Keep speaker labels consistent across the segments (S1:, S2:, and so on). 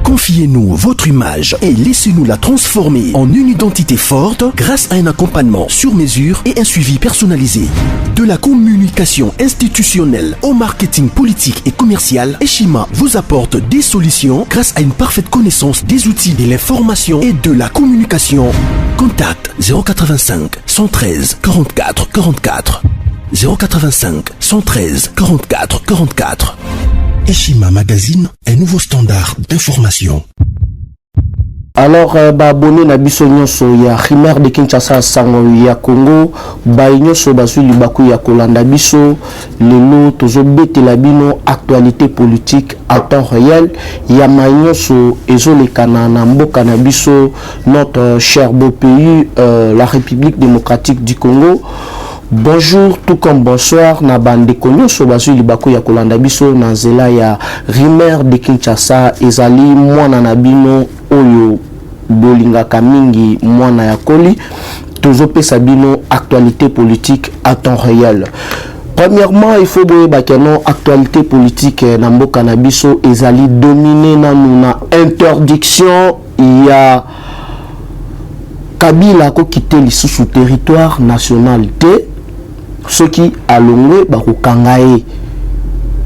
S1: Confiez-nous votre image et laissez-nous la transformer en une identité forte grâce à un accompagnement sur mesure et un suivi personnalisé. De la communication institutionnelle au marketing politique et commercial, Eshima vous apporte des solutions grâce à une parfaite connaissance des outils de l'information et de la communication. Contact 085 113 44 44 085 113 44 44. Eshima Magazine, un nouveau standard d'information.
S2: Alors, abonné na biso nyonso ya Rimer de Kinshasa sango ya Congo, nyonso basu libaku ya kolanda biso, lelo tozo betela bino actualité politique à temps réel, ya nyonso ezolekana na mboka na biso, notre cher beau pays, la République démocratique du Congo. Bonjour, tout comme bonsoir, na bande konyo so basu libaku ya kolanda biso na zela ya Rimer de Kinshasa ezali mwana na bino oyo bolinga kamingi mwana ya koli tozo pesa bino actualité politique à temps réel. Premièrement, il faut boyeba keno actualité politique na mboka na biso ezali dominé na nuna interdiction ya Kabila ko quitter lisusu territoire national te ceux qui alongwe bakokangaye.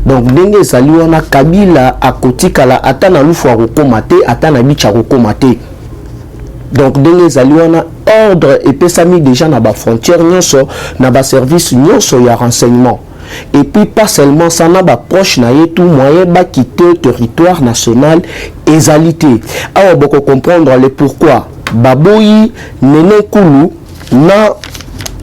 S2: Donc ndenge ezali wana Kabila akotikala ata na lufu akokomate ata na bicha akokomate. Donc ndenge ezali wana ordre epesami déjà na ba frontière nyonso na ba service nyonso ya renseignement. Et puis pas seulement ça na ba proche na yetu moyen ba quitter territoire national ezalité. Awa boko comprendre le pourquoi baboyi nene kulu na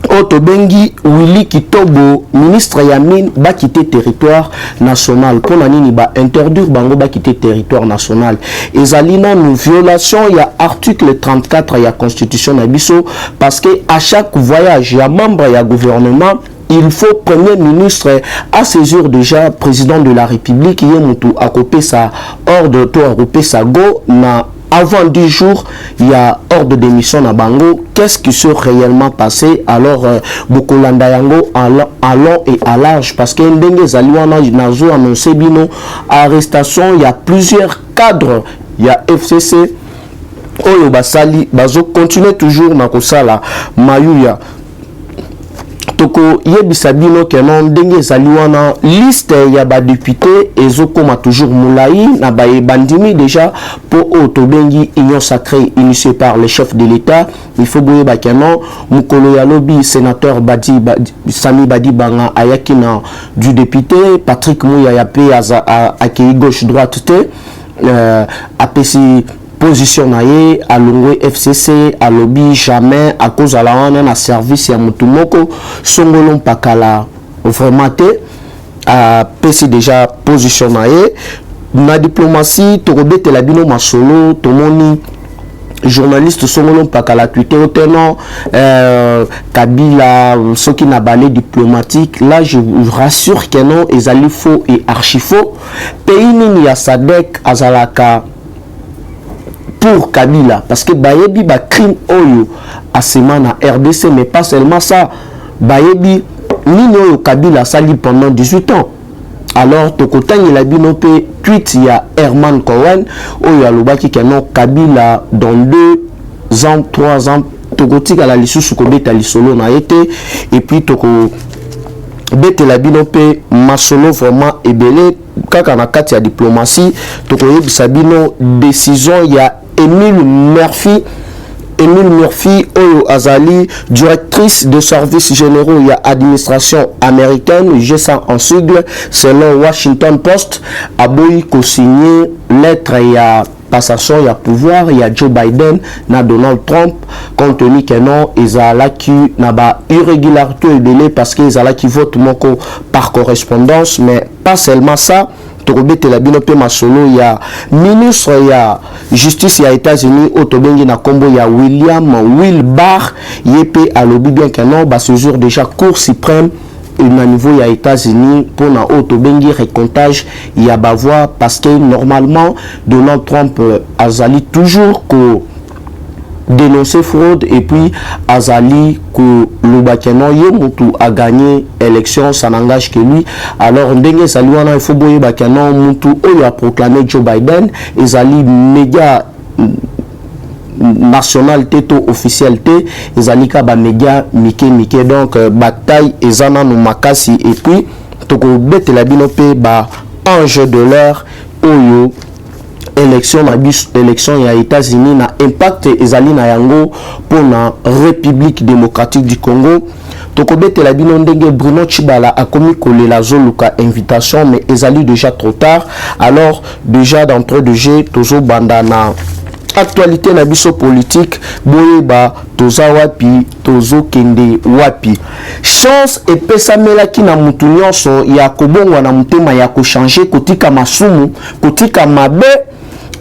S2: Otobengi Willy Kitobo, ministre Yamin, ba quitter territoire national. Pour nani ba interdire bango ba quitter territoire national. Ezalina une violation ya article 34 ya constitution na biso parce que à chaque voyage ya membre ya gouvernement il faut premier ministre à saisir déjà président de la République yemutu akopé sa ordre to akopé sa go na avant 10 jours, il y a ordre de démission à Bango. Qu'est-ce qui s'est réellement passé? Alors, Bokolanda Yango à long et à large. Parce que Ndenge Zaliwana Nazo annoncé bino arrestation. Il y a plusieurs cadres. Il y a FCC. Oyo Basali. Bazo continue toujours na kosala Mayuya. Toko yebisa bino kenon ndenge ezali wana liste ya ba député ezokoma toujours moulayi na ba bandimi déjà pour Otobengi union sacrée initiée par le chef de l'État. Il faut boyeba kenon mukolo ya lobby sénateur Sami Badibanga ayaki na du député Patrick Mouya yape akei gauche droite te apesi position naye à Longwe FCC à lobby jamais à cause à la wana service ya mutumoko songolon pakala vraiment te à PC déjà position naye na diplomatie to robete la bino masolo to moni journaliste songolon pakala Twitter tenant Kabila ce qui n'a balé diplomatique là je vous rassure que non ezali faux et archi faux pays nini ya Sadek azalaka pour Kabila parce que bayebi ba crime oyo asema na RDC mais pas seulement ça bayebi nini oyo Kabila sali pendant 18 ans alors tokotani la binope tweet ya Herman Cohen oyo alobaki kenon Kabila dans 2 ans 3 ans tokotika la lisusu kobeta lisolo na été et puis toko bete la binope masolo vraiment ebele kaka na kati ya diplomatie tokoyebisa bino décision ya Emile Murphy Oyo Azali, directrice de services généraux et administration américaine, GSA en sigle, selon Washington Post, a boy co-signé lettre ya passation ya pouvoir ya Joe Biden na Donald Trump compte tenu que non ezalaki na ba irrégularité ebele parce que ezalaki vote moko par correspondance mais pas seulement ça. Torobete la binope masolo ya ministre ya justice ya États-Unis Otobengi na kombo ya William Wilbar yepe alobi bien que non ba ce jour déjà cour suprême na niveau ya États-Unis pour na Otobengi recomptage ya ba voix parce que normalement Donald Trump azali toujours ko dénoncer fraude et puis azali que le bakeno ye mutu a gagné élection, ça n'engage que lui. Alors ndenge sali wana il faut boye bakeno mutu oyo a proclamé Joe Biden ezali média nationalité to officialité ezali ka ba média mike donc bataille ezana no makasi et puis toko betela bino pe ba enjeu de l'heure oyo élection ya États-Unis na impact ezali na yango pour la République démocratique du Congo. Tokobete la bino ndenge Bruno Tshibala a commis coller la zoluka invitation mais ezali déjà trop tard. Alors déjà d'entrée de jeu tozo bandana actualité na biso politique boyeba toza wapi tozo kende wapi chance epesamela ki na mutu nyonso ya kobongwa na mutema ya ko changer kotika masumu kotika mabe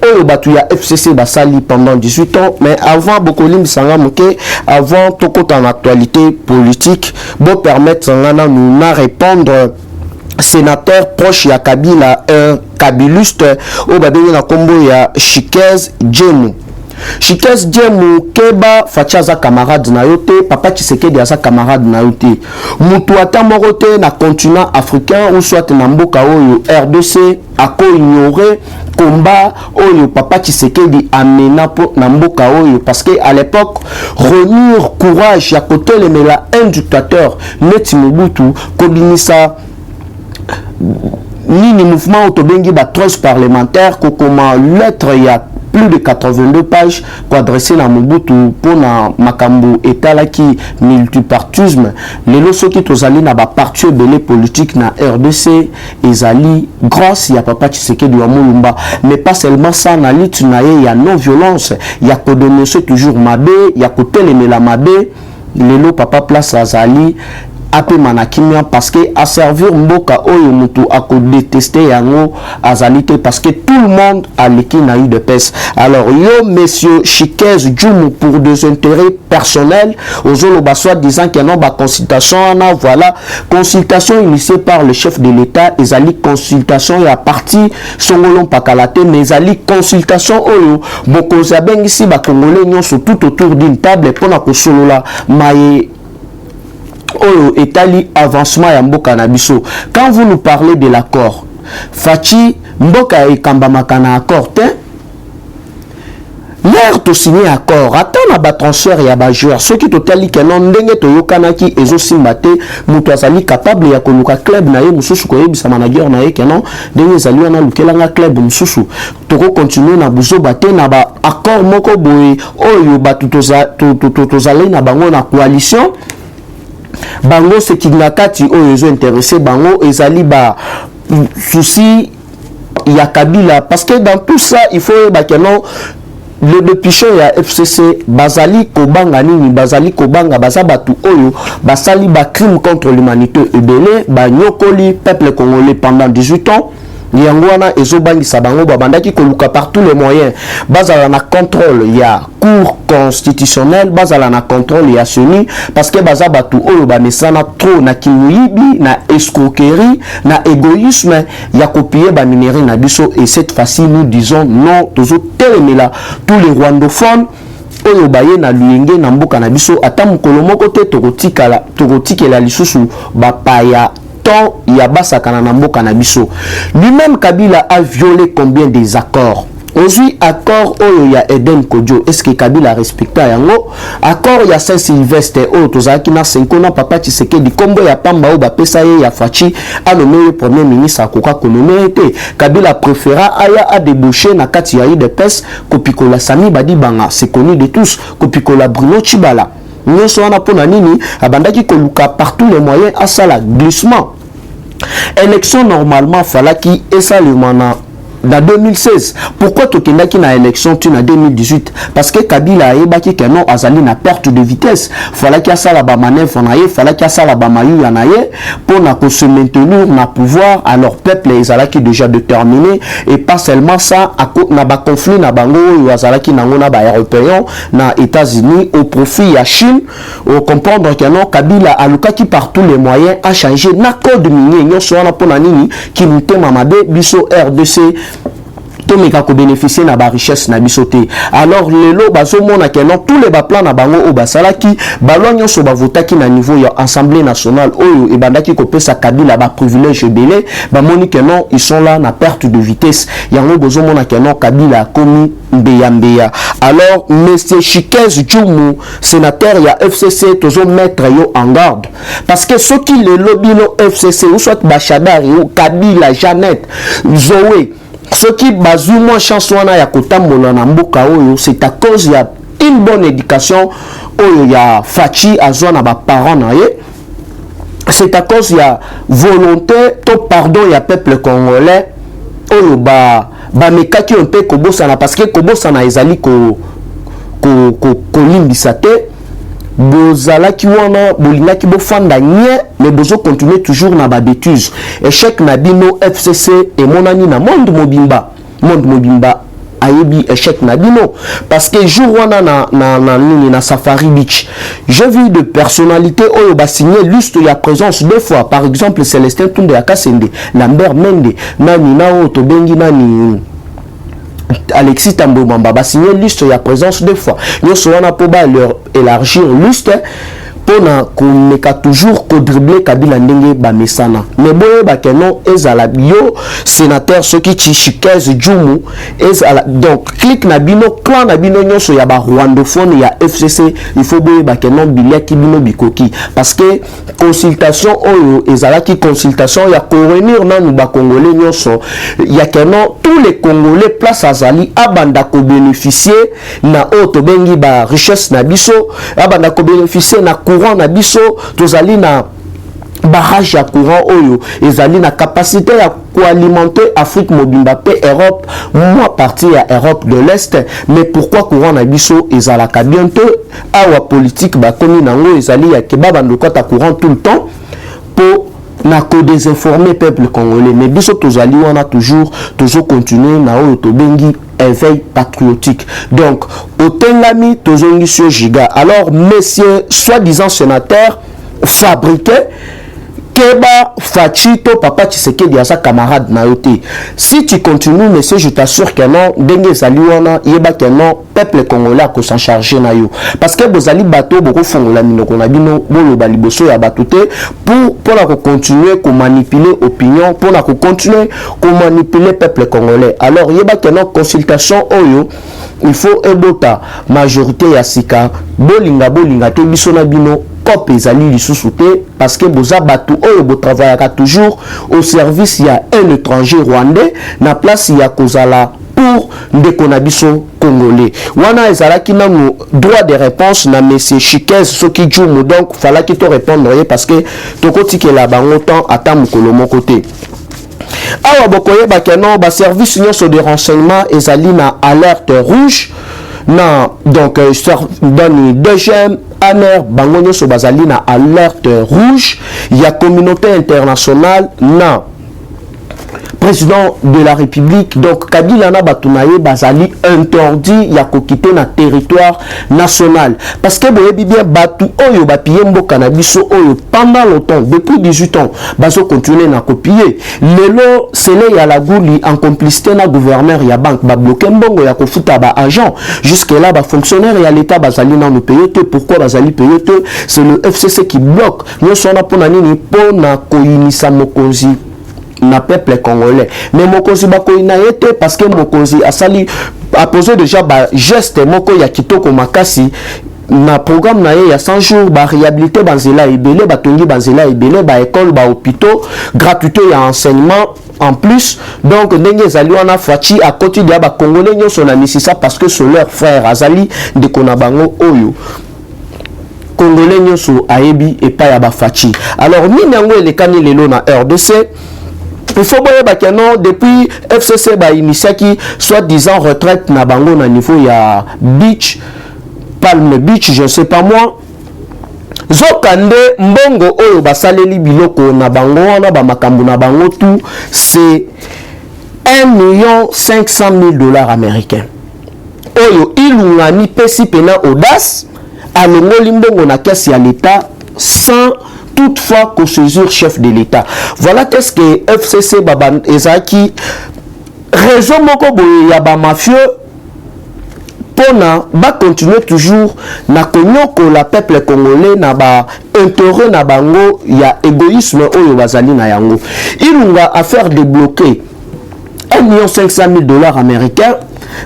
S2: oyo batu ya FCC basali pendant 18 ans. Mais avant Bokolim Sanga Mouké, avant toko en actualité politique, bon permettre Sangana nous na répondre sénateur proche ya Kabila, un kabiluste au babeli na kombo ya Chikez Djemu. Chikez Djemu keba fachaza camarade na yote, papa Tshisekedi asa camarade na yote. Mutu ata morote na continent africain ou soit na mboka oyo RDC ako ignorer combat oyo papa Tshisekedi amena po na mboka oyo parce que à l'époque renir courage ya côté le mela un dictateur neti Mobutu kobinisa ni mouvement autobengi ba trose parlementaire ko comment lettre ya plus de 82 pages pour adresser na Mobutu pour na makambo etala ki multipartisme les loso qui tozali na ba parti belé politique na RDC ezali grâce ya papa Tshisekedi wa Mulumba. Mais pas seulement ça, na lutte na ye ya non violence ya ko dénoncer toujours mabe ya ko telemela mabe lelo papa place azali ape manakimia parce que à servir mboka oyo mutu ako détester yango azalité parce que tout le monde a l'équipe na eu de peste. Alors yo monsieur Chikez Djemu pour des intérêts personnels ozolo baswa disant que non ba consultation na voilà consultation initiée par le chef de l'État ezali consultation ya parti songolon pakalate mais ezali consultation oyo bokoza bengisi ba congolais nyonso tout autour d'une table pona ko solola maye oyo etali avancement ya mboka na biso. Quand vous nous parlez de l'accord fachi mboka ekambamaka na accord te l'air to signer accord atana ba transfert ya ba joueur soki totali ke non ndenge to yokanaki ezo simbate mutu azali capable ya koluka club na ye mususu ko yebisa manager na ye ke non ndenge ezali wana lukelanga club mususu toko continuer na buzo bate na ba accord moko boye oyo batu tozali na bango na coalition bango ce qui nakati oyo ezo intéressé bango ezali ba souci ya Kabila parce que dans tout ça il faut bakeno le député ya FCC bazali kobanga nini bazali kobanga baza batu oyo basali ba crime contre l'humanité ebele ba nyokoli peuple congolais pendant 18 ans. Yangwana ezobangisa bango babandaki koluka par tous les moyens bazala na contrôle ya cour constitutionnelle bazala na contrôle ya seni parce que baza batu oyo bamesana trop na kimuibi na escroquerie na égoïsme ya copier ba minerie na biso et cette fois-ci nous disons non tozo telemela tous les rwandophones oyo baye na luyenge na mboka na biso ata mokolo moko te tokotikela lisusu bapaya ya basakana na mboka na biso. Lui-même Kabila a violé combien des accords? Aujourd'hui accord oyo ya Eden Kodjo est-ce que Kabila respecte yango? Accord ya Saint-Sylvestre oyo tozaki na 5 ans papa Tshisekedi kombo ya pamba oyo bapesa ye ya fachi a nommé premier ministre akoka konomé te Kabila préféra aya a déboucher na kati ya UDPS kopikola Sami Badibanga c'est connu de tous kopikola Bruno Tshibala nyonso wana pona nini abandaki koluka par tous les moyens à ça la glissement. Élection normalement falaki esalemana dans 2016. Pourquoi tokendaki na élection tu na 2018? Parce que Kabila ayebaki que non azali na perte de vitesse. Falaki asala ba manœuvre na ye, falaki asala ba mayu na ye pour na ko se maintenir na pouvoir. Alors peuple ezalaki déjà déterminé et pas seulement ça na ba conflit na bango yo azalaki nango na ba européen na États-Unis au profit ya Chine. On comprendre que non Kabila alukaki par tous les moyens a changé na code minier nyonso wana pona nini ki mutema mabe biso RDC tomeka ko bénéficier na ba richesse na bisoté. Alors lelo bazomona que non tous les ba plans na bango o basalaki balonyo so bavotaki na niveau ya Assemblée nationale oyo e bandaki ko pesa Kabila ba privilège belé ba moni que non ils sont là na perte de vitesse yango bozomona que non Kabila a commis mbeya. Alors monsieur Chikez Djoumou sénateur ya FCC tozo mettre yo en garde parce que ceux qui le lobby no FCC ou soit Bachadari ou Kabila Jeannette Zoé ceux qui bazou moins chance wana ya kotambola na mboka oyo c'est à cause ya une bonne éducation oyo ya Fachi azwa na ba parents na ye, c'est à cause ya volonté to pardon ya peuple congolais oyo ba mekaki on pe kobosana parce que kobosana ezali ko limbisa te bozalaki wana bolingaki bofanda nye mais bozo continuer toujours na ba bêtise échec na bino FCC et monani na monde mobimba ayebi échec na bino parce que jour wana na Safari Beach j'ai vu de personnalités oyo ba signé liste ya présence deux fois par exemple Célestin Tunde ya Kasende Lambert Mende nani nao to bengi nani Alexis Tambo Mamba ba signé liste ya présence deux fois nyoso wana po ba leur élargir liste pona komeka toujours ko dribbler Kabila ndenge ba mesana mais boye ba kenon ezala bio sénateur soki Chikez Djoumou ezala donc clique na bino clan na bino nyoso ya ba rwandophone ya FCC il faut boye ba kenon biliaki bino bikoki parce que consultation oyo ezala ki consultation ya ko réunir nanu ba congolais nyoso ya kenon tous les congolais place azali abanda ko bénéficier na auto bengi ba richesse na biso abanda ko bénéficier na courant na biso tozali na barrage ya courant oyo ezali na capacité ya alimenter Afrique mobimba pe Europe moi partie ya Europe de l'Est mais pourquoi courant na biso ezalaka bientôt awa politique ba komi nango ezali ya kebaba ndokota courant tout le temps pour na ko désinformer peuple congolais mais biso tozali wana toujours continuer na oyo to bengi éveil patriotique donc otengami tozongi sur giga alors messieurs soi-disant sénateurs fabriqués Keba Fachito Papa Tshisekedi à sa camarade Nayote. Si tu continues, monsieur, je t'assure que non, Dengue Zaliwana, Yeba que non, peuple congolais a s'en charger na yo. Parce que Bozali bateau, beaucoup font la minokonabino, bolo baliboso ya batoté, pour la continuer, qu'on manipuler opinion, pour la continuer, qu'on manipuler peuple congolais. Alors, Yeba que non, consultation oyo, il faut ebota, majorité ya sika, bolinga, te bisona bino, cop ezali lisusu te parce que boza batu oyo bo travaillaka toujours au service ya un étranger rwandais na place ya kozala pour ndeko na biso congolais wana ezalaki nanu droit de réponse na monsieur Chikez soki Djoumou donc falaki to répondre parce que tokotikela bango temps ata mokolo moko te awa bokoyeba ke non ba service nyonso de renseignement ezali na alerte rouge na donc dans deuxième année bango nyonso bazali na alerte rouge ya communauté internationale na président de la République donc Kabila na batunaye bazali interdit ya ko quitter na territoire national parce que boyebi bien batu oyo bapiye mboka na biso oyo pendant longtemps depuis 18 ans bazo continuer na copier lelo sele ya la gouli en complicité na gouverneur ya banque ba bloquer mbongo ya ko futa ba agent jusque là ba fonctionnaire ya l'état bazali na no payer te pourquoi bazali payer te c'est le FCC qui bloque nous sona pona nini pona ko inisa mokonzi na peuple congolais mais mokonzi bakoina yete parce que mokonzi asali a posé déjà ba geste moko ya kitoko makasi na programme na ye ya 100 jours ba réhabiliter banzela ebele batongi banzela ebele ba école ba hôpitaux gratuité ya enseignement en plus donc ndenge ezali wana Fachi à côté de ba congolais nyonso na misisa parce que c'est leur frère azali de konabango oyo congolais nyonso ayebi et pas ya ba Fachi alors nini yango elekani lelo na RDC. Il faut que non depuis FCC ba initiaki soit-disant retraite na bango na niveau ya Beach Palm Beach je sais pas moi zokande mbongo oyo basaleli biloko na bango wana ba makambo na bango tout c'est 1 500 000 $ américains oyo ilungani pesi pena audace alongoli mbongo na caisse ya l'état sans toutefois co-saisir chef de l'État. Voilà qu'est-ce que FCC Baban Ezaki raison moko boye ya ba mafieux pona ba continuer toujours na konyoko la peuple congolais na ba intérêt na bango ya égoïsme oyo bazali na yango. Ilunga à faire débloquer 1,5 million américains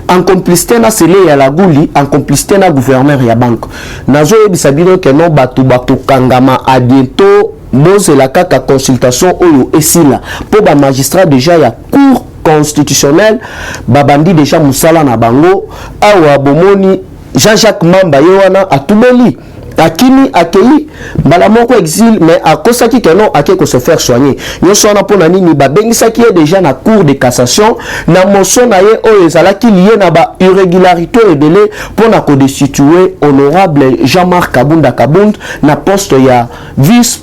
S2: en complicité na sele ya la Gouli, en complicité na gouverneur ya banque. Nazo yebisa bino ke no batu bakokangama à bientôt boze la kaka consultation oyo esila po ba magistrat déjà ya cour constitutionnel babandi déjà musala na bango awa bomoni Jean-Jacques Mamba yewana atubeli akini akei mbala moko exil mais akosaki keno akeko se faire soigner nyonso wana pona nini babengisaki ye déjà na cour de cassation na motion na ye oyo ezalaki lié na ba irrégularité ebele pona ko destituer honorable Jean-Marc Kabunda Kabund na poste ya vice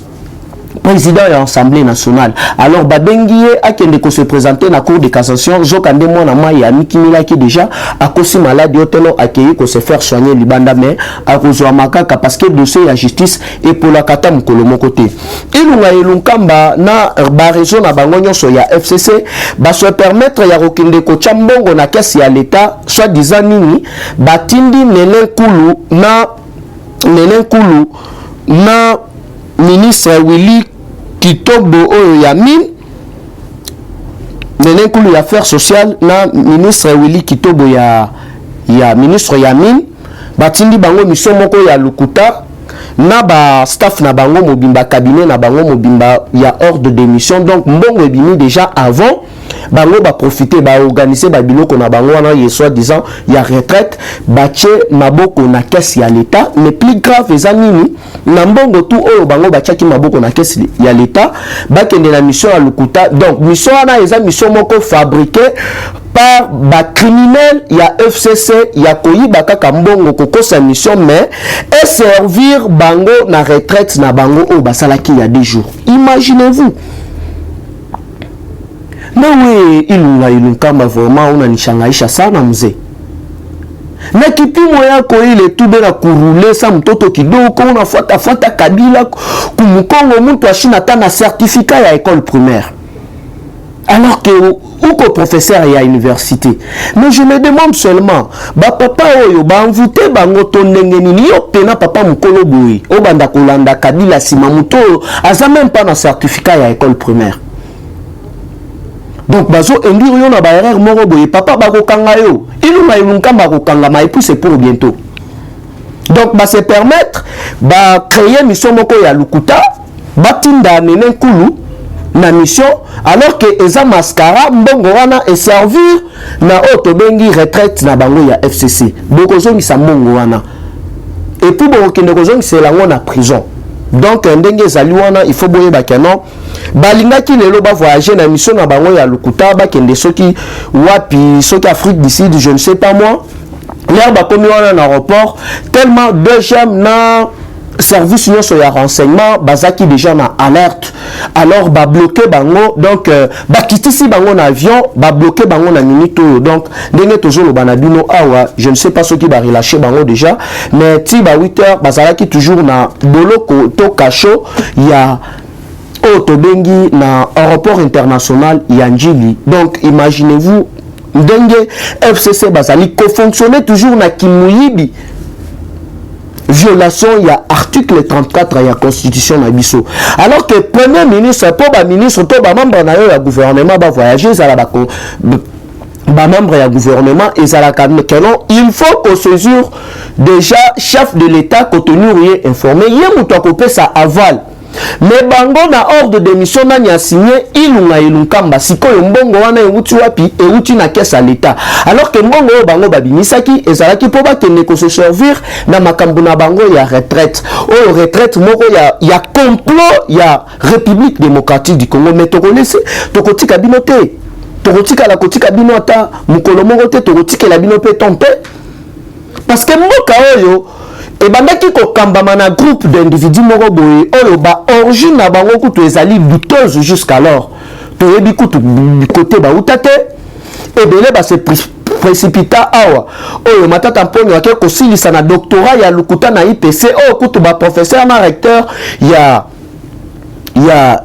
S2: président de l'Assemblée nationale. Alors babengiye akende ko se présenter na cour de cassation zokande mona mai ya mikimila ki déjà akosi malade otelo akei ko se faire soigner libanda mais akozwa makaka parce que dossier ya justice et pour la kata mukolo moko te. Ilunga elunkamba na ba raison na bango nyonso ya FCC ba se permettre ya kokende ko chambongo na kesi ya l'état soit disant nini batindi Nene Nkulu na ministre Willy Kitobo oyo ya mine Nene Nkulu ya affaires sociales na ministre Willy Kitobo ya ministre ya mine batindi bango mission moko ya lukuta na ba staff na bango mobimba cabinet na bango mobimba ya ordre de mission donc mbongo ebimi déjà avant bango ba profiter ba organiser ba biloko na bango wana ye soit disant ya retraite bache maboko na caisse ya l'état mais plus grave eza nini na mbongo tout oyo bango bachaki maboko na caisse ya l'état bakende na mission ya lukuta donc mission wana eza mission moko fabriquée par ba criminel ya FCC ya koyiba kaka mbongo kokosa mission mais et servir bango na retraite na bango oyo basalaki ya 2 jours. Imaginez-vous. Nawe ilunkamba vraiment unanishangaisha sana mzee. Na kipimo yako ile tu bena kurule sa mtoto kidogo unafuata Kabila kumukongo mtu ashina tana certificat ya école primaire. Alors que uko professeur ya université. Mais je me demande seulement ba papa oyo ba envoûté bango to ndenge nini yo pena papa mukolo boyi obanda kolanda Kabila sima muto aza même pas na certificat ya école primaire. Donc bazo enduire yo na ba erreur moko boye papa bakokanga yo ilunkamba kokanga et puis c'est pour bientôt. Donc ba se permettre ba créer mission moko ya lukuta batinda Nene Nkulu na mission alors que eza mascara mbongo wana et servir na otobengi retraite na bango ya FCC bokozongisa mbongo wana et puis bokende kozongisa lango na prison. Donc ndenge ezali wana il faut boye bakeno balingaki lelo ba voyager na mission na bango ya lukuta bakende soki wapi soki Afrique du Sud je ne sais pas moi l'air ba komi wana na aéroport tellement deuxième na service nyonso ya renseignement bazaki déjà na alerte alors ba bloquer bango donc ba kitisi bango na avion ba bloquer bango na minute donc ndenge tozolo bana bino awa je ne sais pas ce qui va relâcher bango déjà mais ti ba 8h bazalaki toujours na boloko to kacho ya otobengi na aéroport international ya Njili. Donc imaginez-vous ndenge FCC bazali ko fonctionner toujours na kimuyibi violation il y a article 34 il y a constitution na biso alors que premier ministre pour ba ministre to ba membre na yo ya gouvernement ba voyager ça la ba membre ya gouvernement et ça la calme il faut qu'on saisir déjà chef de l'état contenu rien informé hier muto akopé ça aval mais bango na ordre de mission nani a signé ilunkamba sikoyo mbongo wana euti wapi euti na caisse à l'état alors que mbongo bango babimisaki ezalaki po bakende ko se servir na makambo na bango ya retraite o retraite moko ya complot ya République démocratique du Congo mais tokotika bino te tokotika la kotika bino ata mukolo moko te tokotika la bino pe tombe parce que mboka oyo et bandaki ko kambama na groupe d'individus moko boye oyo ba origine na bango kutu ezali douteuse jusqu'alors toyebi kutu côté ba utate et belé ba se précipita awa oyo matata mponi wake ko silisa na doctorat ya lukuta na IPC oyo kutu ba professeur na recteur ya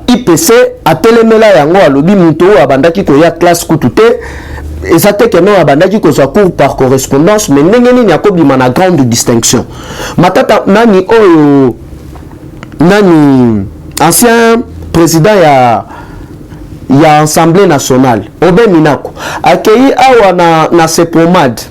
S2: IPC atelemela yango alobi muto abandaki ko ya classe kutu te exactement que non abandaki ko sa cours par correspondance mais ndenge ni akobima na grande distinction matata nani oyo nani ancien président ya Assemblée nationale Obe Minako accueilli awa na Sepomad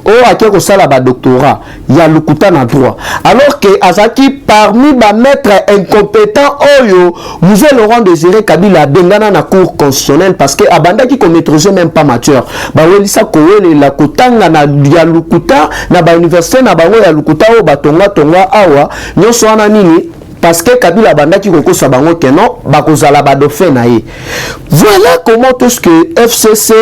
S2: o ake ko sala ba doctorat ya lukuta na droit alors que azaki parmi ba maîtres incompétents oyo Mzee Laurent Désiré Kabila bengana na cour constitutionnelle parce que abandaki ko maîtriser même pas matière ba welisa ko welela kotanga na ya lukuta na ba université na bango ya lukuta o batonga awa nyonso wana nini parce que Kabila bandaki kokosa bango que non bakozala ba dauphin na ye. Voilà comment tout ce que FCC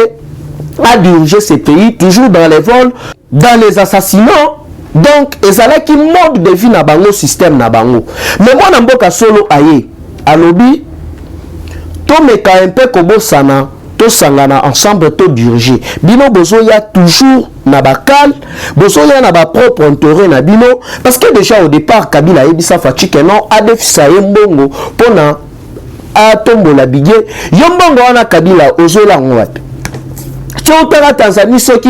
S2: a dirigé ce pays toujours dans les vols, dans les assassinats. Donc ezalaki mode de vie na bango système na bango. Mais moi na mboka solo aye alobi to meka un peu kobosana to sangana ensemble to diriger. Bino bozo ya toujours na bakal bozo ya na ba propre intérêt na bino parce que déjà au départ Kabila ebisa fachi que non a defisa mbongo pona a tombola bigé yombongo wana Kabila ozola ngwapi. Tchotara Tanzanie soki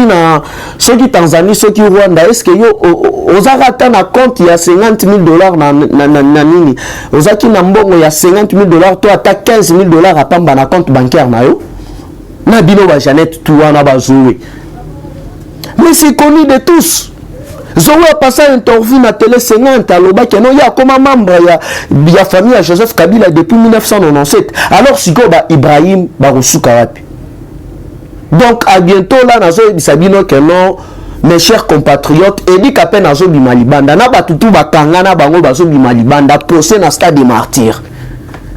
S2: Tanzanie soki Rwanda est-ce que yo ozaka na compte ya $50,000 na nini ozaki na mbongo ya $50,000 to ata $15,000 apamba na compte bancaire na yo na bino ba Jeannette Touana bazoué mais c'est connu de tous. Zoé a passé une interview na télé 50 aloba que non ya comme membre ya famille à Joseph Kabila depuis 1997 alors siko ba Ibrahim Baroussouka wapi. Donc à bientôt là nazo bisabino que non mes chers compatriotes edi kape nazo bimalibanda na batutu bakanga na bango bazo bimalibanda procès na stade des martyrs.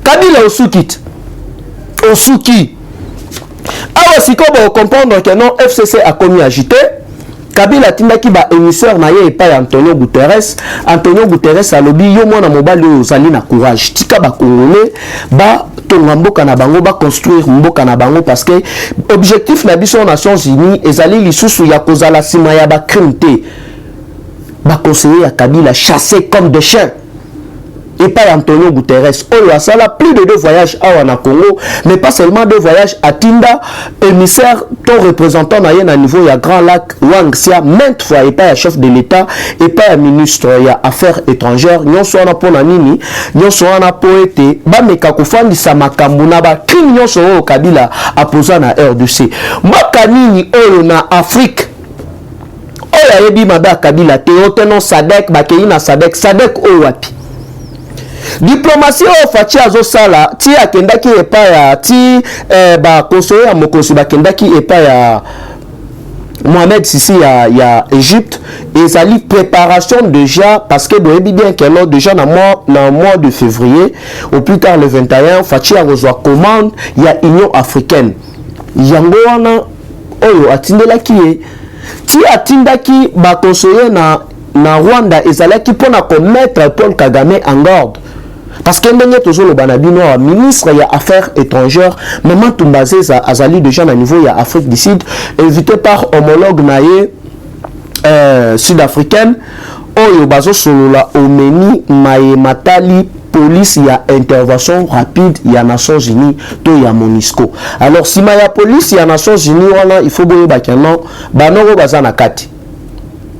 S2: Kabila osukit osuki awa siko ba comprendre que non FCC a commis agité. Kabila tindaki ba émisseur na ye pa Antonio Guterres alobi yo mwana mobali ozali na courage tika ba congolais ba tonga mboka na bango ba construire mboka na bango parce que objectif na biso Nations Unies ezali lisusu ya kozala sima ya ba crime te ba conseiller ya Kabila chassé comme des chiens et pas Antonio Guterres oyo asala plus de 2 voyages à na Congo mais pas seulement 2 voyages à Tinda émissaire ton représentant na yena niveau ya Grand Lac Wang Sia maintes fois et pas chef de l'état et pas ministre ya affaires étrangères nyonso wana pona nini nyonso wana poete ba meka kofandisa makambo na ba crime nyonso oyo Kabila aposa na RDC maka nini oyo na Afrique oyo yebi maba Kabila te oteno Sadek bakei na Sadek oyo wapi diplomatie au fachi azo sala ti akendaki epa ya ti ba conseiller mokosi bakendaki epa ya Mohamed Sissi ya Égypte et ça livre préparation déjà parce que boyebi bien que là déjà dans mois de février au plus tard le 21 fachi a reçoit commande il y a Union africaine yango wana oyo atindelaki ti atindaki ba conseiller na Rwanda ezalaki pona ko mettre Paul Kagame en garde. Parce que ndenge toujours le banabino ministre ya affaires étrangères même Tumbazé azali déjà na niveau ya Afrique du Sud invité par homologue naye sud-africaine oyo bazo solola omeni maye matali police ya intervention rapide ya Nations Unies to ya MONUSCO. Alors si ya police ya Nations Unies wana il faut boye bakeno banoko bazana kati.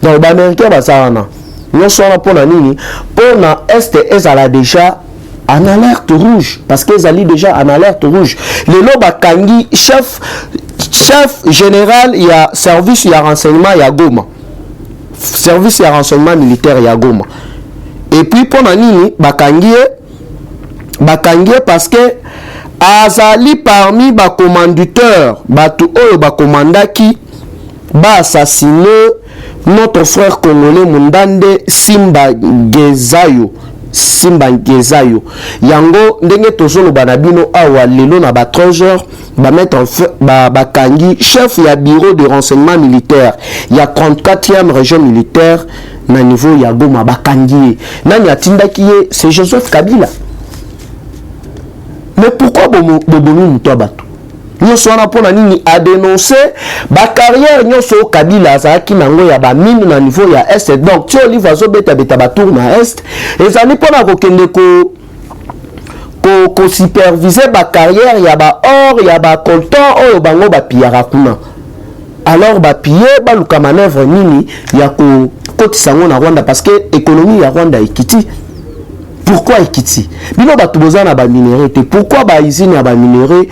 S2: Donc ba américain bazana non sona pona nini pona est ezala déjà en alerte rouge parce qu'ils allaient déjà en alerte rouge. Le loba kangi chef général il y a service il y a renseignement il y a Goma. Service il y a renseignement militaire il y a Goma. Et puis pendant nini bakangi parce que azali parmi ba commanditaires batu oyo ba commandaki ba assassiner notre frère congolais Mundande Simba Ngezayo yango ndenge tozolo banabino awa lelo na ba 3h ba mettre ba kangi chef ya bureau de renseignement militaire ya 34e région militaire na niveau ya Goma bakangi nani atindaki c'est Joseph Kabila. Mais pourquoi bobomu mto bato nyonso wana pona nini a dénoncer ba carrière nyonso Kabila azaki nango ya ba mine na niveau ya est donc tu olive azo beta ba tour na est ezali pona kokende ko superviser ba carrière ya ba or ya ba coltan oyo bango ba piara kuna alors bapie baluka manœuvre nini ya kokotisa ngo na Rwanda parce que économie ya Rwanda ekiti. Pourquoi ekiti? Bino batu bozana ba minerai te. Pourquoi ba usine ya ba minerai?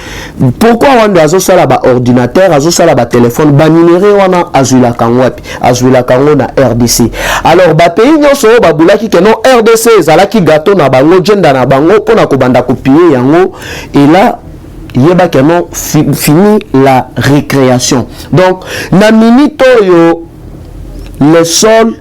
S2: Pourquoi Rwanda azosala ba ordinateur, azosala ba téléphone, ba minerai wana azwila kanwapi? Azwila kango na RDC. Alors ba pays nyonso ba bulaki ke non RDC ezalaki gâteau na bango, jenda na bango pona ko banda kopier yango et là yeba ke non fini la récréation. Donc na minute yo le sol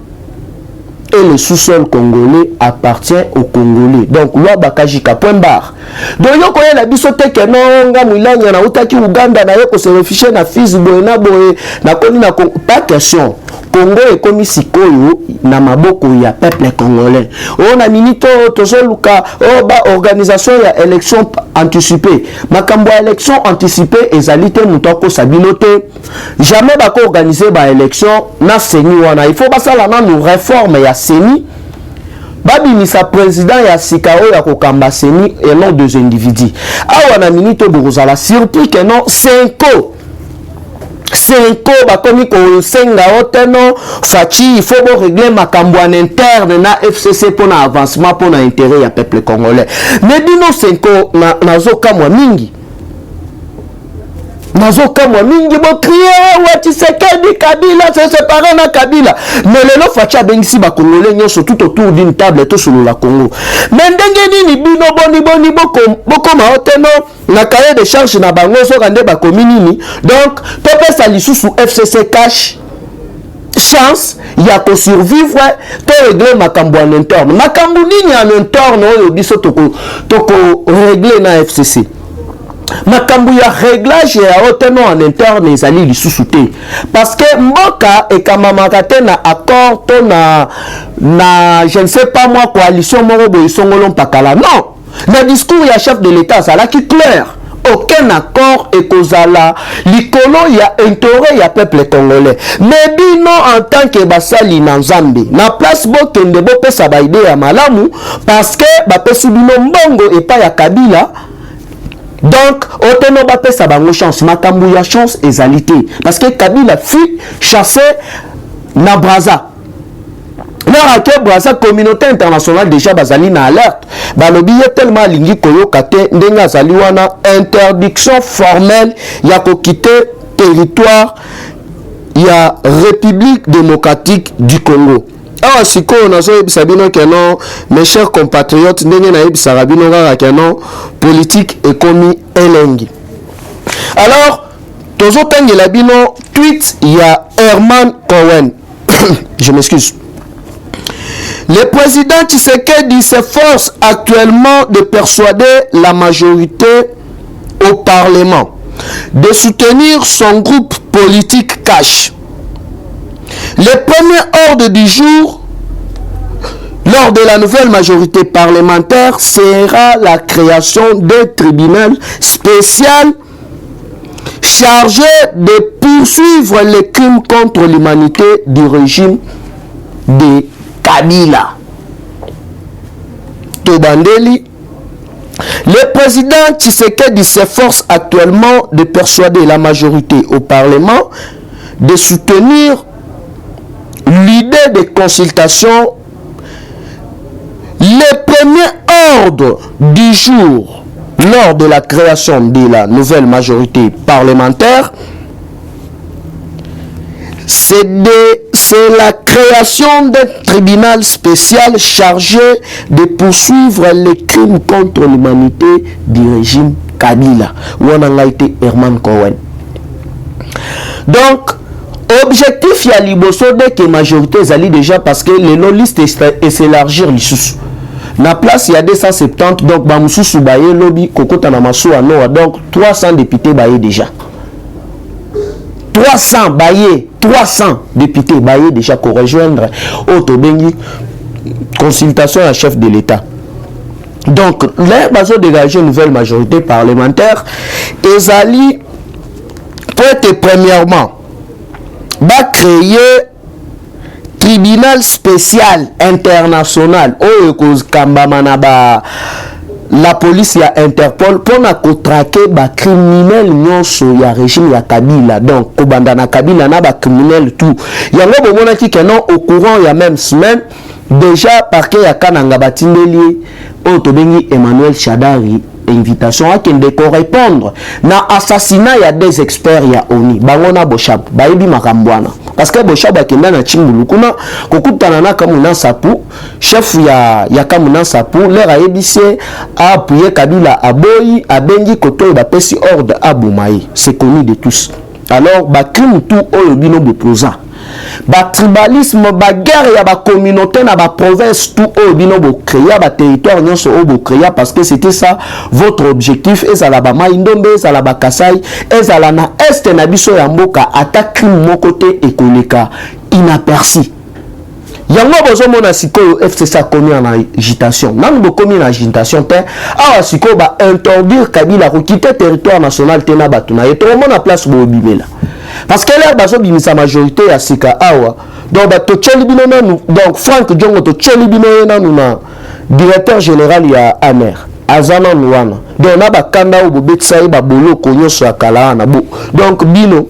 S2: et le sous-sol congolais appartient aux Congolais. Donc, loi bakajika, point barre. Donc, yo koye la biso te ke non, nga mwilanya na utaki Uganda na yo ko se réfugié na Fizi boye na boye na koni na pas question. Congo est comme sikoyo na maboko ya peuple congolais. On a minito tozoluka ba organisation ya élection anticipée. Makambo ya élection anticipée ezalité mutoko sabilote. Jamais ba ko organiser ba élection na seni wana. Il faut basala na nous réforme ya seni. Babimisa président ya sikao ya kokamba seni et non deux individus. Awa na minito bozala surpris que non 5 bakomi ko senga oteno fachi il faut régler makambo en interne na FCC pour na avancement pour na intérêt ya peuple congolais. Mais bino 5 na zoka mwa mingi. Nazoka mwa mingi bo crier wa Tshisekedi Kabila se séparer na Kabila. Mais lelo fachi abengisi ba congolais nyonso tout autour d'une table to solo la Congo. Mais ndenge nini bino boni boko ma oteno na cahier de charge na bango so kande ba kominini. Donc pesa lisusu FCC cash chance ya ko survivre to régler makambo en interne. Makambo nini en interne oyo biso toko régler na FCC. Makambo ya réglage ya oteno en interne ezali lisusu te parce que mboka ekamamaka te na accord to na je ne sais pas moi coalition moko boye songolo mpakala. Non, le discours ya chef de l'état ça qui clair. Aucun accord ekozala likolo ya intérêt ya peuple congolais. Mais bino en tant que basali na Nzambe na place bokende bopesa ba idée ya malamu parce que bapesi bino mbongo epa ya Kabila. Donc, oteno bapesa bango chance, makambu ya chance ezalité. Parce que Kabila fut chassé na Braza. Na ke Braza, communauté internationale déjà bazali na alerte. Balobi tellement lingi koyoka te ndenge azali wana interdiction formelle ya ko quitter territoire ya République démocratique du Congo. Alors, si on a mes chers compatriotes, politique et commis elengi. Alors, tozo tangela bino tweet il y a Herman Cohen. Je m'excuse. Le président Tshisekedi s'efforce actuellement de persuader la majorité au Parlement de soutenir son groupe politique cash. Le premier ordre du jour lors de la nouvelle majorité parlementaire sera la création d'un tribunal spécial chargé de poursuivre les crimes contre l'humanité du régime de Kabila. Tobandeli, le président Tshisekedi s'efforce actuellement de persuader la majorité au Parlement de soutenir l'idée de consultation. Le premier ordre du jour lors de la création de la nouvelle majorité parlementaire, c'est la création d'un tribunal spécial chargé de poursuivre les crimes contre l'humanité du régime Kabila. Où on a été Herman Cohen. Donc, objectif ya liboso de que majorité zali déjà parce que les non-listes et s'élargir l'issous. Na place il y a 270 donc bamususu baye lobby kokota na masu anoa donc 300 députés baye déjà. 300 baye 300 députés baye déjà pour rejoindre Otobengi consultation à chef de l'État. Donc là bazo dégager une nouvelle majorité parlementaire ezali pour être premièrement va créer tribunal spécial international oyo kambama la police ya Interpol pour na traquer ba criminel nyonso ya régime ya Kabila. Donc kobanda na Kabila na ba criminel tout yango bomona ki kenon au courant ya même semaine déjà parquet ya Kananga batindeli o tobengi Emmanuel Shadari invitation à kende ko répondre na assassinat ya des experts ya ONI bangona Boshab baibi makambwana parce que Boshab akenda na Chimbulu kuna kokutana na Kamuna Sapu chef ya Kamuna Sapu leur a ébissé a appuyé Kabila aboyi abengi koto ba pesi ordre à Boumaï, c'est connu de tous. Alors ba crime tout oyo bino bopoza ba tribalisme ba guerre ya ba communauté na ba province tout au bino bo créer ba territoire nyonso o bo créer parce que c'était ça votre objectif et ça la ba Maindombe ça la ba Kasai et ça la na est na biso ya mboka attaque mon côté économique inaperçu yango bozo mona sikoyo FCC a commis en agitation nan bo commis en agitation te awa sikoyo ba interdire Kabila ko quitter territoire national te na batuna et tout le monde a place bo bimela. Parce que là, sa majorité à Sika Awa. Donc, donc Franck Djongo, directeur général, il y a Amer. Azana Nouana. Donc, on a Kanda ou Betsaï, Bolo, Konyo, Sakala, donc, Bino,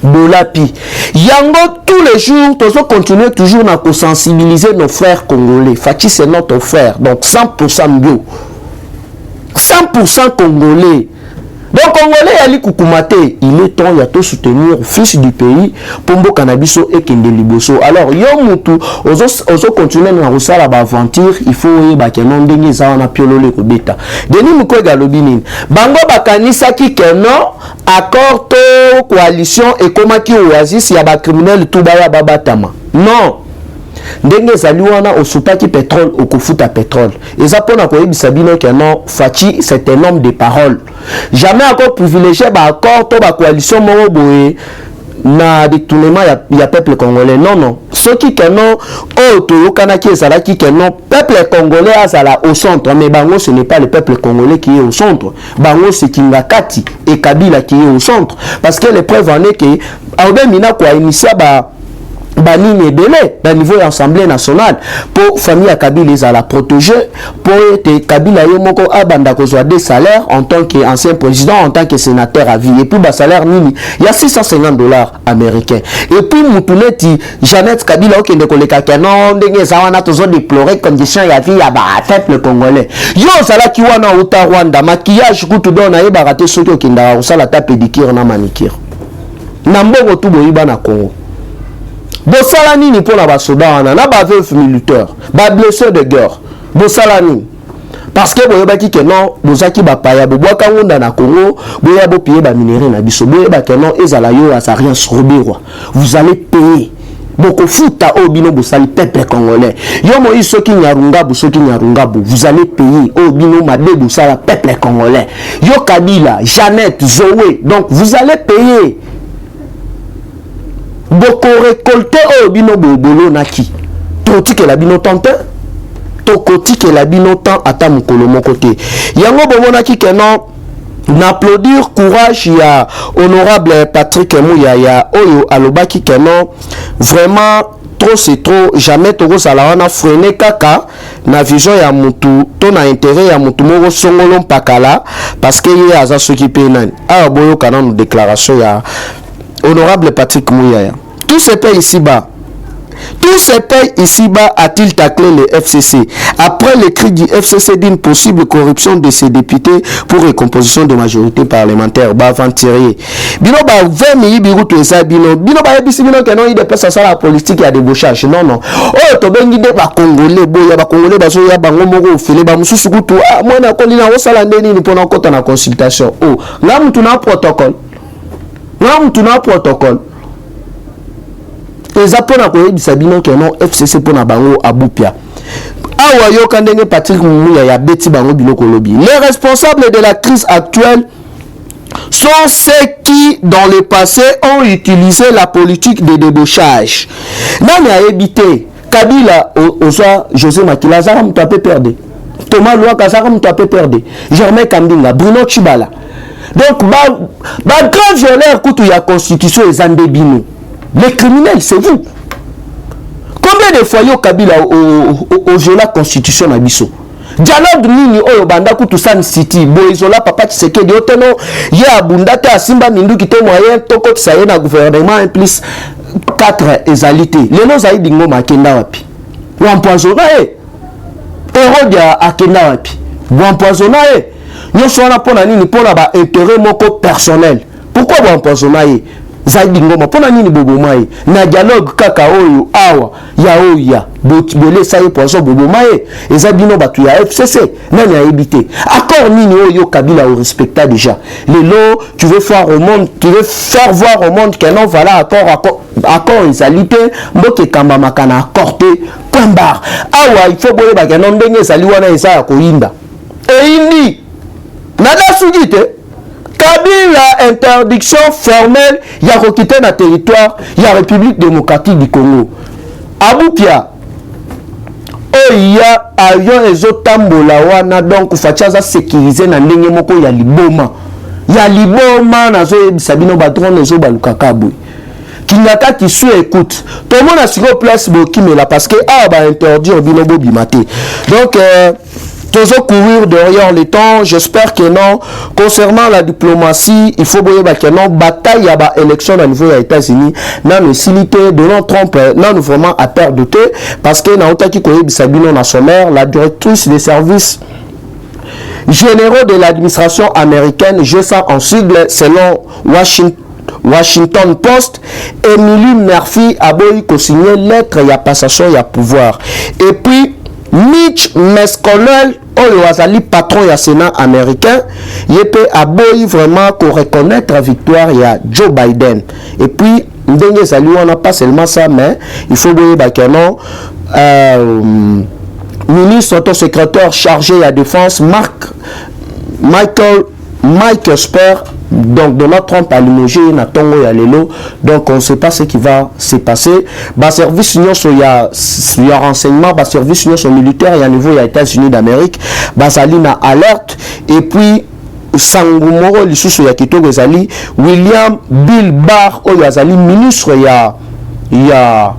S2: Bolapi. Yango, tous les jours, nous continuons toujours à sensibiliser nos frères congolais. Fatih, c'est notre frère. Donc, 100% bio. 100% congolais. Donc, Congolais, Ali Koukoumate, il est temps de soutenir le fils du pays, Pombo Canabiso et Kendeliboso. Alors, Yomutu, oso continuer dans la aventure, il faut que non dengue zawana piolo le kobeta. Denis Mouko Galobinin, Bango Bakanisa qui kenon, accord to coalition et comment qui oasis, yaba criminel tout baya babatama. Non. Ndenge zaliwana osupaki pétrole okufuta pétrole eza pona koyebisa bino que non Fachi c'est un homme de parole jamais encore privilégié ba accord to ba coalition moko boye na détournement ya peuple congolais non ce qui que non o toyokana ki ezala ki que non peuple congolais azala au centre mais bango ce n'est pas le peuple congolais qui est au centre bango c'est Kingakati et Kabila qui est au centre parce que les preuves en est que Albert Mina kwa initié banini et belé dans niveau de l'Assemblée nationale pour famille à Kabila à la protéger pour être Kabila yomoko abanda kozwa des salaires en tant qu'ancien président en tant que sénateur à vie et puis bas salaire nini il y a $650 américains et puis mutuneti Jeannette Kabila okende koleka kenon ndenge zawana tozo déplorer condition ya vie ya ba peuple congolais yo sala ki wana uta Rwanda maquillage kutu dona yeba raté soki okenda osala ta pédicure na manicure na mbongo tu boyiba na Congo. Bosala nini pour la basoda wana na ba veuf militaire ba blessé de guerre bosala nini parce que boyeba ki que non bozaki ba paya bobwaka ngunda na Congo boya bo payer ba minerais na biso boyeba que non ezala yo asarien sorobirwa vous allez payer boko futa obino bosali peuple congolais yo mo isoki nyarunga bu vous allez payer obino made bosala peuple congolais yo Kabila Jeannette Zoé donc vous allez payer. Boko récolter au bino bolo naki toti que la bino tante tokoti que la bino tant ata mukolo mokote yango bomona ki que non n'applaudir courage ya honorable Patrick Mouyaya oyo alobaki que non vraiment trop c'est trop jamais toko salawana freiner kaka na vision ya mutu to na intérêt ya mutu moko songolo mpakala parce que ye aza soki pe nani a boyo kana no déclaration ya honorable Patrick Mouyaya. Tous ces pays ici-bas a-t-il taclé le FCC après le cri du FCC d'une possible corruption de ses députés pour recomposition de majorité parlementaire avant-tiré. Bino ba 20 000 birutu eza bino ba yebisi bino que non il dépasse ça la politique ya débauchage non oh to bengi de ba congolais boya ba congolais bazo ya bango moko ofele ba mususu kutu moi na kolina osala ndeni ni pona kota na consultation oh là mutu na protocole eza pona koyebisa bino ke non FCC pona bango abupia awa yo kandenge Patrick Moumouya ya beti bango biloko lobi. Les responsables de la crise actuelle sont ceux qui dans le passé ont utilisé la politique de débauchage. Nani a évité Kabila oza José Makila zara mutu ape perdre Thomas Louaka zara mutu ape perdre Germain Kambinga Bruno Chibala donc ba grand violeur kutu ya constitution ezande bino. Les criminels, c'est vous. Combien de fois yo Kabila au la constitution na biso? dialogue nini oyo banda kutu Sun City boizola papa Tshisekedi oteno ye abundate asimba minduki te moyen toko tsaye na gouvernement plus 4 ezalité lelo zaidi ngoma akenda wapi wampoisona Herodia akenda wapi wampoisona nyonso wana pona nini pona ba intérêt moko personnel pourquoi wampoisona zaidi ngoma pona nini boboma na dialogue kaka oyo awa ya oya bole saye poisson boboma eza bino batu ya FCC nani a évité accord nini oyo Kabila au respecta déjà lelo tu veux faire voir au monde que non voilà accord ezalité mboke kamba makana accord te point barre awa il faut boye ba que non ndenge ezali wana eza ya koyinda eindi nada sugite Kabila interdiction formelle ya kokite na territoire ya République démocratique du Congo. Abupia oya avion ezotambola wana donc fachaza sécuriser na ndenge moko ya liboma. Ya liboma nazo sabino batron ezo balukaka boy. Kinyaka qui écoute. Tout le monde a sur place bokimela parce que ba interdire binobo bimate. Donc toujours courir derrière les temps, j'espère que non. Concernant la diplomatie, il faut voir que non, bataille à la élection au niveau des États-Unis, non, le silité Donald Trump, non, vraiment à terre de thé, parce que dans le qui connaît Bisabino dans son maire, la directrice des services généraux de l'administration américaine, je sens en sigle, selon Washington Post, Emily Murphy a beau signer lettre, il y a passation, il y a pouvoir. Et puis, Mitch McConnell, oyo azali patron ya Sénat américain, yepe aboyi vraiment ko reconnaître la victoire ya Joe Biden. Et puis ndenge zali on n'a pas seulement ça, mais il faut boyer bakeno ministre secrétaire chargé de la défense Mike Esper, donc Donald Trump a limogé na tongo ya lelo, donc on ne sait pas ce qui va se passer. Ba service union so ya renseignement, ba service union so militaire ya niveau ya États-Unis d'Amérique, ba sali na alerte. Et puis Sangumoro lisusu ya kitoko ezali William Bill Barr oyo azali ministre ya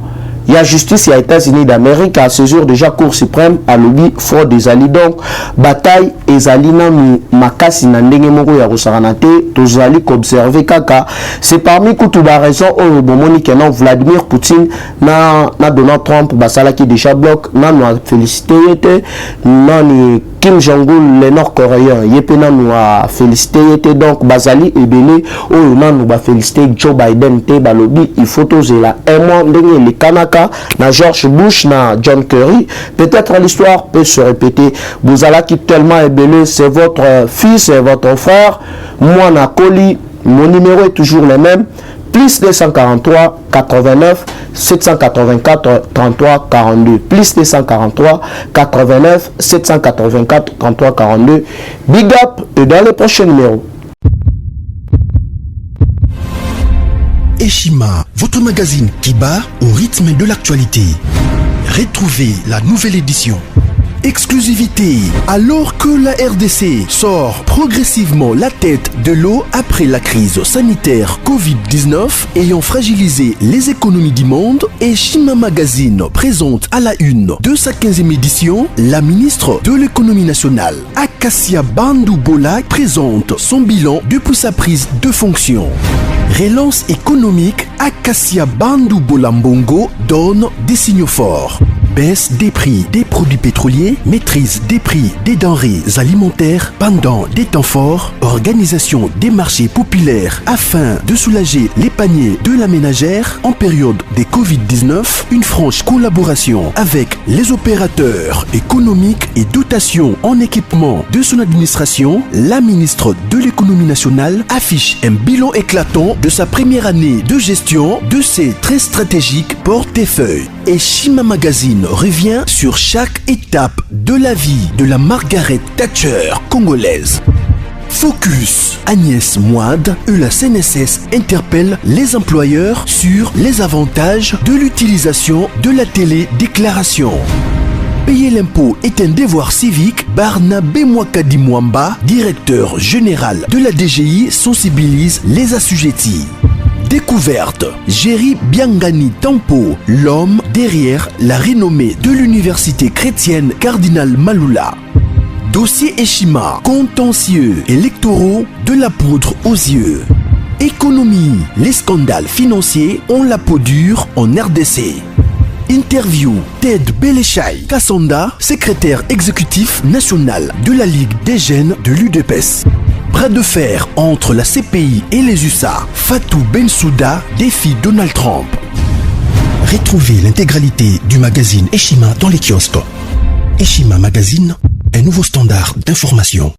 S2: justice ya États-Unis d'Amérique à ce jour déjà Cour suprême à lobby fraude des alliés. Donc bataille ezali na makasi na ndenge moko ya kosaranate tozali observer kaka c'est parmi kutu ba raison oyo bomoni que non Vladimir Poutine na Donald Trump basala qui déjà bloc na no féliciter yete na ni Kim Jong-un le nord-coréen yepe na no féliciter donc basali ebele oyo na no ba féliciter Joe Biden te ba lobby il faut tozela un mois ndenge le Kanaka na George Bush na John Kerry. Peut-être l'histoire peut se répéter. Vous allez qui tellement ébélé, c'est votre fils, c'est votre frère. Moi na Koli, mon numéro est toujours le même. Plus 243 89 784 33 42. Plus 243 89 784 33 42. Big up et dans le prochain numéro.
S1: Eshima, votre magazine qui bat au rythme de l'actualité. Retrouvez la nouvelle édition. Exclusivité. Alors que la RDC sort progressivement la tête de l'eau après la crise sanitaire Covid-19 ayant fragilisé les économies du monde, Eshima Magazine présente à la une de sa 15e édition la ministre de l'économie nationale, Acacia Bandou Bola, présente son bilan depuis sa prise de fonction. Relance économique, Acacia Bandou Bola Mbongo donne des signaux forts. Baisse des prix des produits pétroliers, maîtrise des prix des denrées alimentaires pendant des temps forts, organisation des marchés populaires afin de soulager les paniers de la ménagère en période de Covid-19, une franche collaboration avec les opérateurs économiques et dotation en équipement de son administration, la ministre de l'économie nationale affiche un bilan éclatant de sa première année de gestion de ses très stratégiques portefeuilles. Eshima Magazine revient sur chaque étape de la vie de la Margaret Thatcher congolaise. Focus. Agnès Moide et la CNSS interpellent les employeurs sur les avantages de l'utilisation de la télédéclaration. Payer l'impôt est un devoir civique. Barnabé Mwakadi Mwamba, directeur général de la DGI, sensibilise les assujettis. Découverte. Jerry Biangani Tampo, l'homme derrière la renommée de l'université chrétienne Cardinal Malula. Dossier Eshima, contentieux électoraux, de la poudre aux yeux. Économie, les scandales financiers ont la peau dure en RDC. Interview, Ted Belechai Kassanda, secrétaire exécutif national de la Ligue des jeunes de l'UDPS. Bras de fer entre la CPI et les USA. Fatou Bensouda défie Donald Trump. Retrouvez l'intégralité du magazine Eshima dans les kiosques. Eshima Magazine, un nouveau standard d'information.